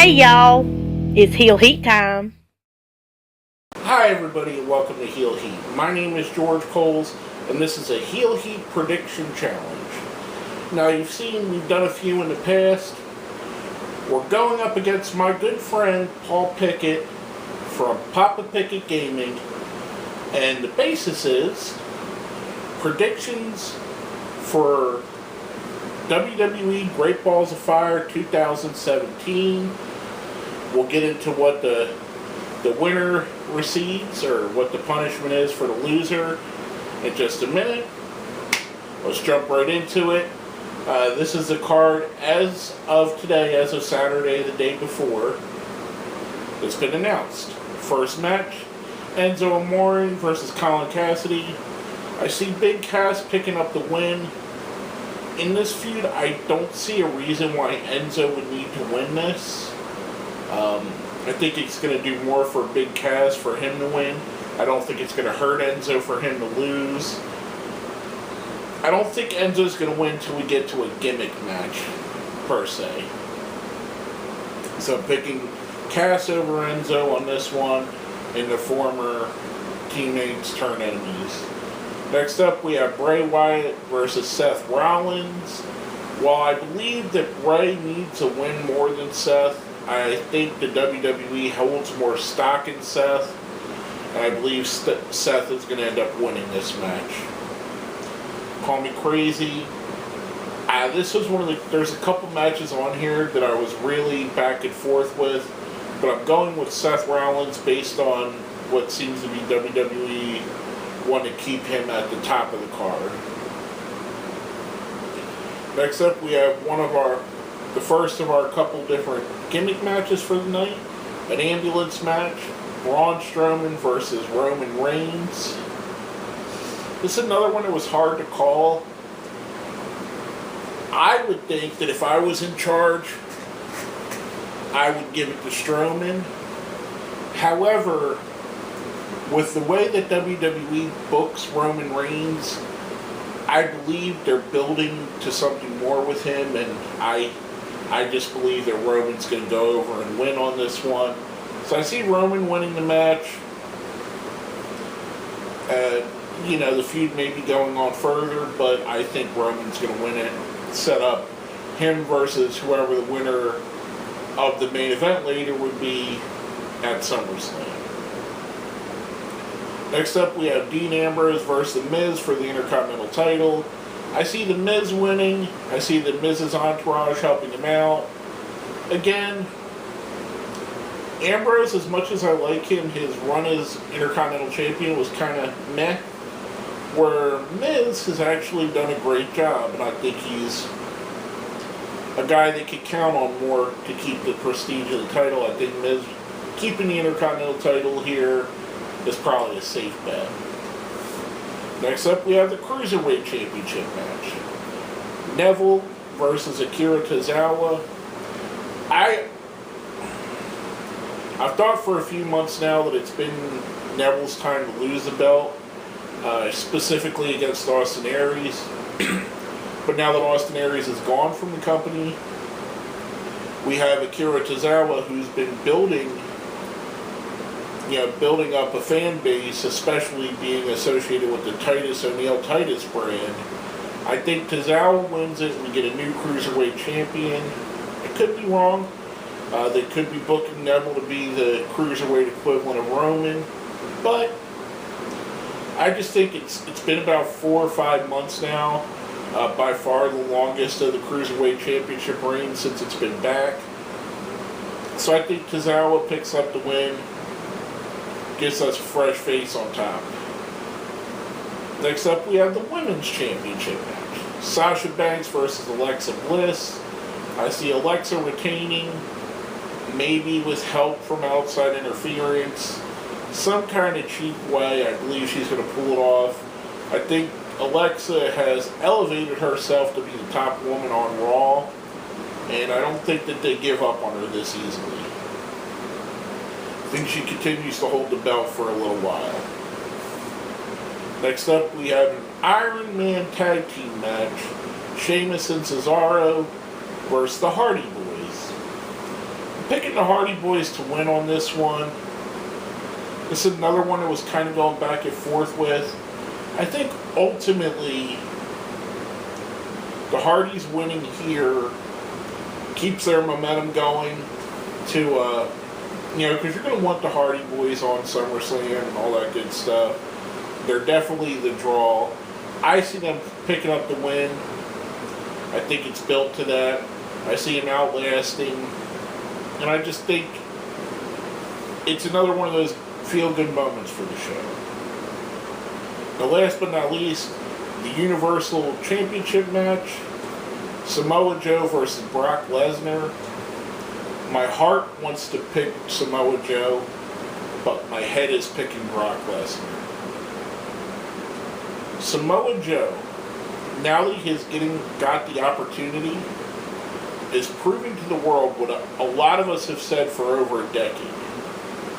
Hey y'all, it's Heel Heat time. Hi everybody and welcome to Heel Heat. My name is George Coles and this is a Heel Heat prediction challenge. Now you've seen we've done a few in the past. We're going up against my good friend Paul Pickett from Poppa Pickett Gaming, and the basis is predictions for WWE Great Balls of Fire 2017. We'll get into what the winner receives, or what the punishment is for the loser, in just a minute. Let's jump right into it. This is the card as of today, as of Saturday, the day before. It's been announced. First match, Enzo Amore versus Colin Cassidy. I see Big Cass picking up the win. In this feud, I don't see a reason why Enzo would need to win this. I think it's going to do more for Big Cass for him to win. I don't think it's going to hurt Enzo for him to lose. I don't think Enzo's going to win until we get to a gimmick match, per se. So I'm picking Cass over Enzo on this one, and the former teammates turn enemies. Next up, we have Bray Wyatt versus Seth Rollins. While I believe that Bray needs to win more than Seth, I think the WWE holds more stock in Seth, and I believe Seth is going to end up winning this match. Call me crazy. This was one of the... There's a couple matches on here that I was really back and forth with, but I'm going with Seth Rollins based on what seems to be WWE want to keep him at the top of the card. Next up, we have the first of our couple different gimmick matches for the night. An ambulance match, Braun Strowman versus Roman Reigns. This is another one that was hard to call. I would think that if I was in charge, I would give it to Strowman. However, with the way that WWE books Roman Reigns, I believe they're building to something more with him, and I just believe that Roman's going to go over and win on this one. So I see Roman winning the match. The feud may be going on further, but I think Roman's going to win it. Set up him versus whoever the winner of the main event later would be at SummerSlam. Next up, we have Dean Ambrose versus The Miz for the Intercontinental title. I see The Miz winning. I see The Miz's entourage helping him out. Again, Ambrose, as much as I like him, his run as Intercontinental Champion was kind of meh. Where Miz has actually done a great job, and I think he's a guy that could count on more to keep the prestige of the title. I think Miz keeping the Intercontinental title here is probably a safe bet. Next up, we have the Cruiserweight Championship match. Neville versus Akira Tozawa. I've thought for a few months now that it's been Neville's time to lose the belt, specifically against Austin Aries. But now that Austin Aries is gone from the company, we have Akira Tozawa, who's been building up a fan base, especially being associated with the Titus O'Neil Titus brand. I think Tozawa wins it. We get a new Cruiserweight champion. I could be wrong. They could be booking Neville to be the Cruiserweight equivalent of Roman. But I just think it's been about 4 or 5 months now. By far the longest of the Cruiserweight Championship reign since it's been back. So I think Tozawa picks up the win. Gets us a fresh face on top. Next up, we have the Women's Championship match. Sasha Banks versus Alexa Bliss. I see Alexa retaining, maybe with help from outside interference. Some kind of cheap way. I believe she's going to pull it off. I think Alexa has elevated herself to be the top woman on Raw, and I don't think that they give up on her this easily. I think she continues to hold the belt for a little while. Next up, we have an Iron Man tag team match. Sheamus and Cesaro versus the Hardy Boys. Picking the Hardy Boys to win on this one. This is another one that was kind of going back and forth with. I think ultimately the Hardys winning here keeps their momentum going to, because you're going to want the Hardy Boys on SummerSlam and all that good stuff. They're definitely the draw. I see them picking up the win. I think it's built to that. I see them outlasting. And I just think it's another one of those feel-good moments for the show. Now, last but not least, the Universal Championship match. Samoa Joe versus Brock Lesnar. My heart wants to pick Samoa Joe, but my head is picking Brock Lesnar. Samoa Joe, now that he has got the opportunity, is proving to the world what a lot of us have said for over a decade.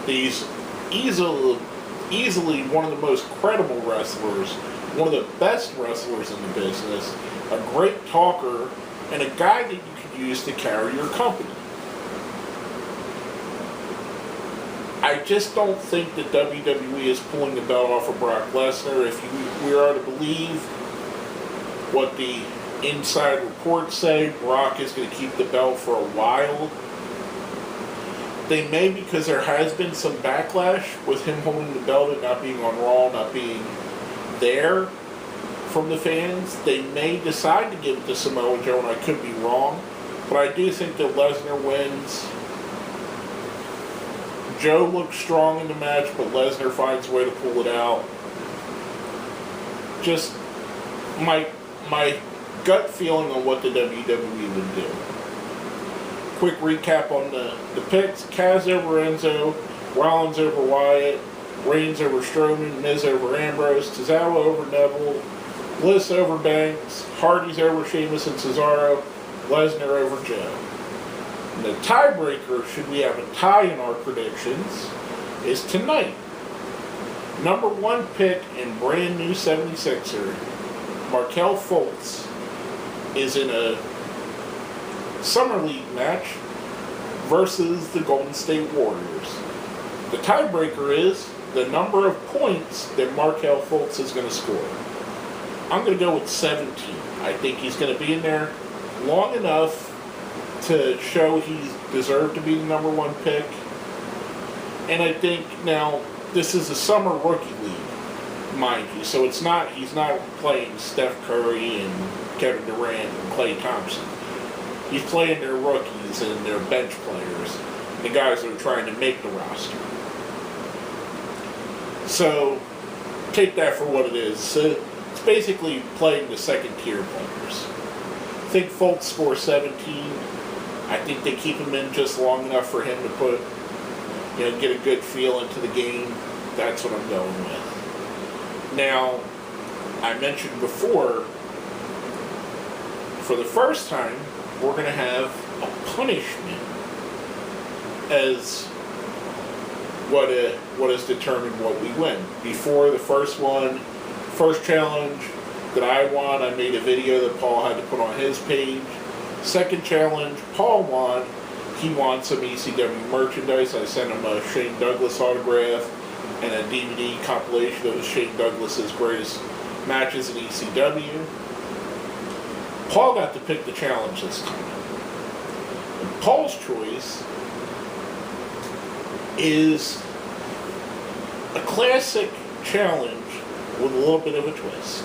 He's easily one of the most credible wrestlers, one of the best wrestlers in the business, a great talker, and a guy that you could use to carry your company. I just don't think that WWE is pulling the belt off of Brock Lesnar. If we are to believe what the inside reports say, Brock is going to keep the belt for a while. They may, because there has been some backlash with him holding the belt and not being on Raw, not being there from the fans, they may decide to give it to Samoa Joe, and I could be wrong. But I do think that Lesnar wins. Joe looks strong in the match, but Lesnar finds a way to pull it out. Just my gut feeling on what the WWE would do. Quick recap on the picks. Kaz over Enzo, Rollins over Wyatt, Reigns over Strowman, Miz over Ambrose, Tozawa over Neville, Bliss over Banks, Hardys over Sheamus and Cesaro, Lesnar over Joe. And the tiebreaker, should we have a tie in our predictions, is tonight. Number one pick and brand new 76er, Markelle Fultz, is in a Summer League match versus the Golden State Warriors. The tiebreaker is the number of points that Markelle Fultz is going to score. I'm going to go with 17. I think he's going to be in there long enough to show he's deserved to be the number one pick. And I think now this is a summer rookie league, mind you, so he's not playing Steph Curry and Kevin Durant and Klay Thompson. He's playing their rookies and their bench players, the guys that are trying to make the roster. So take that for what it is. So it's basically playing the second tier players. I think Fultz scores 17. I think they keep him in just long enough for him to put, get a good feel into the game. That's what I'm going with. Now, I mentioned before, for the first time, we're going to have a punishment as what has determined what we win. Before the first challenge that I won, I made a video that Paul had to put on his page. Second challenge, Paul won. He won some ECW merchandise. I sent him a Shane Douglas autograph and a DVD compilation of Shane Douglas's greatest matches in ECW. Paul got to pick the challenge this time. And Paul's choice is a classic challenge with a little bit of a twist.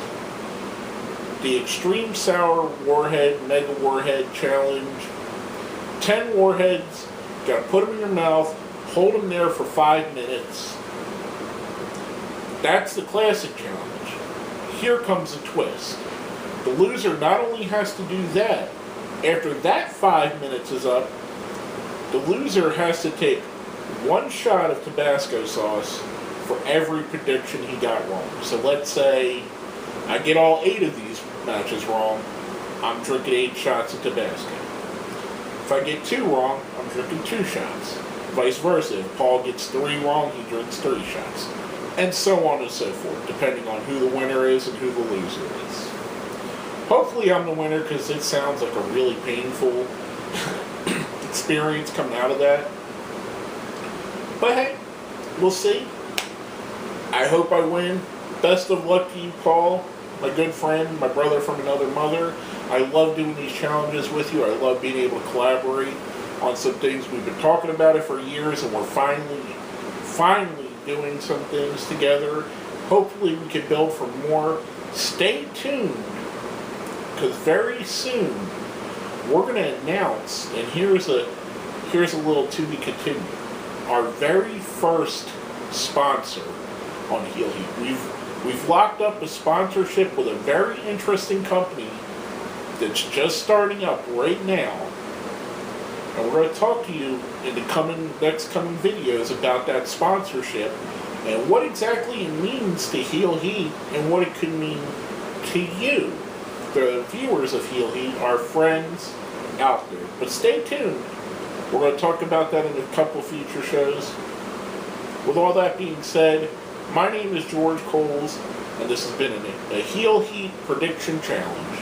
The Extreme Sour Warhead, Mega Warhead Challenge. 10 warheads, you gotta put them in your mouth, hold them there for 5 minutes. That's the classic challenge. Here comes a twist. The loser not only has to do that, after that 5 minutes is up, the loser has to take 1 shot of Tabasco sauce for every prediction he got wrong. So let's say I get all 8 of these matches wrong, I'm drinking 8 shots of Tabasco. If I get 2 wrong, I'm drinking 2 shots. Vice versa. If Paul gets 3 wrong, he drinks 3 shots. And so on and so forth, depending on who the winner is and who the loser is. Hopefully I'm the winner because it sounds like a really painful experience coming out of that. But hey, we'll see. I hope I win. Best of luck to you, Paul, my good friend, my brother from another mother. I love doing these challenges with you. I love being able to collaborate on some things. We've been talking about it for years, and we're finally doing some things together. Hopefully we can build for more. Stay tuned, because very soon we're going to announce, and here's a little to be continued, our very first sponsor on Heel Heat. We've locked up a sponsorship with a very interesting company that's just starting up right now. And we're going to talk to you in the next coming videos about that sponsorship and what exactly it means to Heel Heat and what it could mean to you, the viewers of Heel Heat, our friends out there. But stay tuned. We're going to talk about that in a couple future shows. With all that being said, my name is George Coles, and this has been a Heel Heat Prediction Challenge.